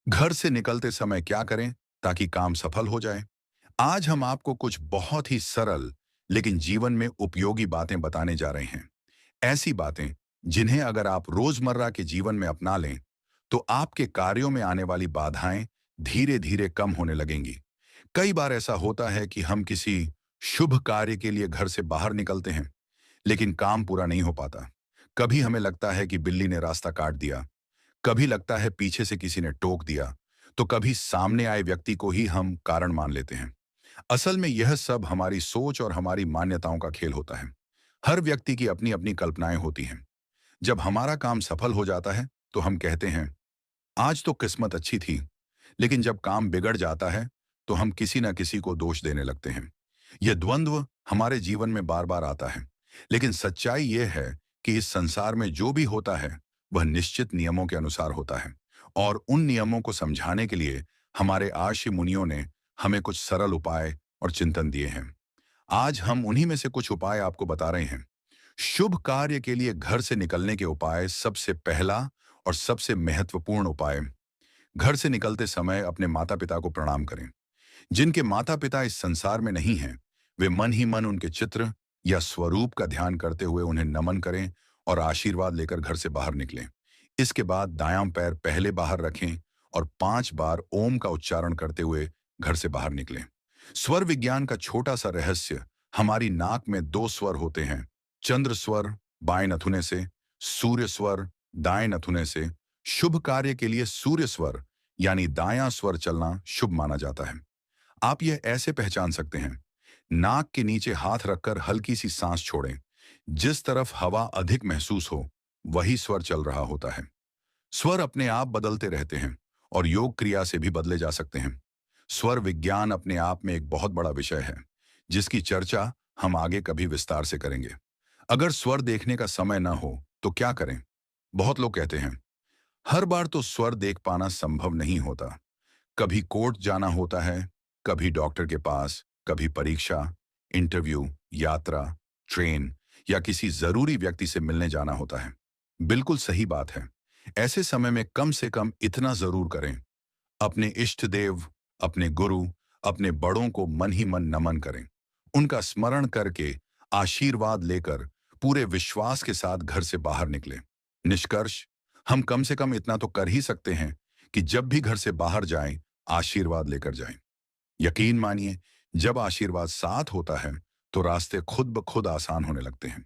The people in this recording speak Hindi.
घर से निकलते समय क्या करें ताकि काम सफल हो जाए। आज हम आपको कुछ बहुत ही सरल लेकिन जीवन में उपयोगी बातें बताने जा रहे हैं। ऐसी बातें जिन्हें अगर आप रोजमर्रा के जीवन में अपना लें तो आपके कार्यों में आने वाली बाधाएं धीरे धीरे कम होने लगेंगी। कई बार ऐसा होता है कि हम किसी शुभ कार्य के लिए घर से बाहर निकलते हैं, लेकिन काम पूरा नहीं हो पाता। कभी हमें लगता है कि बिल्ली ने रास्ता काट दिया, कभी लगता है पीछे से किसी ने टोक दिया, तो कभी सामने आए व्यक्ति को ही हम कारण मान लेते हैं। असल में यह सब हमारी सोच और हमारी मान्यताओं का खेल होता है। हर व्यक्ति की अपनी अपनी कल्पनाएं होती हैं। जब हमारा काम सफल हो जाता है तो हम कहते हैं, आज तो किस्मत अच्छी थी। लेकिन जब काम बिगड़ जाता है तो हम किसी न किसी को दोष देने लगते हैं। यह द्वंद्व हमारे जीवन में बार बार आता है। लेकिन सच्चाई यह है कि इस संसार में जो भी होता है वह निश्चित नियमों के अनुसार होता है। और उन नियमों को समझाने के लिए हमारे आर्षि मुनियों ने हमें कुछ सरल उपाय और चिंतन दिए हैं। आज हम उन्हीं में से कुछ उपाय आपको बता रहे हैं। शुभ कार्य के लिए घर से निकलने के उपाय। सबसे पहला और सबसे महत्वपूर्ण उपाय, घर से निकलते समय अपने माता पिता को प्रणाम करें। जिनके माता पिता इस संसार में नहीं हैं, वे मन ही मन उनके चित्र या स्वरूप का ध्यान करते हुए उन्हें नमन करें और आशीर्वाद लेकर घर से बाहर निकलें। इसके बाद दायां पैर पहले बाहर रखें और 5 बार ओम का उच्चारण करते हुए घर से बाहर निकलें। स्वर विज्ञान का छोटा सा रहस्य, हमारी नाक में 2 स्वर होते हैं। चंद्र स्वर बाएं नथुने से, सूर्य स्वर दाएं नथुने से। शुभ कार्य के लिए सूर्य स्वर यानी दायां स्वर चलना शुभ माना जाता है। आप यह ऐसे पहचान सकते हैं। नाक के नीचे हाथ रखकर हल्की सी सांस छोड़ें। जिस तरफ हवा अधिक महसूस हो वही स्वर चल रहा होता है। स्वर अपने आप बदलते रहते हैं और योग क्रिया से भी बदले जा सकते हैं। स्वर विज्ञान अपने आप में एक बहुत बड़ा विषय है, जिसकी चर्चा हम आगे कभी विस्तार से करेंगे। अगर स्वर देखने का समय न हो तो क्या करें? बहुत लोग कहते हैं, हर बार तो स्वर देख पाना संभव नहीं होता। कभी कोर्ट जाना होता है, कभी डॉक्टर के पास, कभी परीक्षा, इंटरव्यू, यात्रा, ट्रेन या किसी जरूरी व्यक्ति से मिलने जाना होता है। बिल्कुल सही बात है। ऐसे समय में कम से कम इतना जरूर करें, अपने इष्ट देव, अपने गुरु, अपने बड़ों को मन ही मन नमन करें। उनका स्मरण करके आशीर्वाद लेकर पूरे विश्वास के साथ घर से बाहर निकलें। निष्कर्ष, हम कम से कम इतना तो कर ही सकते हैं कि जब भी घर से बाहर जाएं, आशीर्वाद लेकर जाएं। यकीन मानिए, जब आशीर्वाद साथ होता है तो रास्ते खुद ब खुद आसान होने लगते हैं।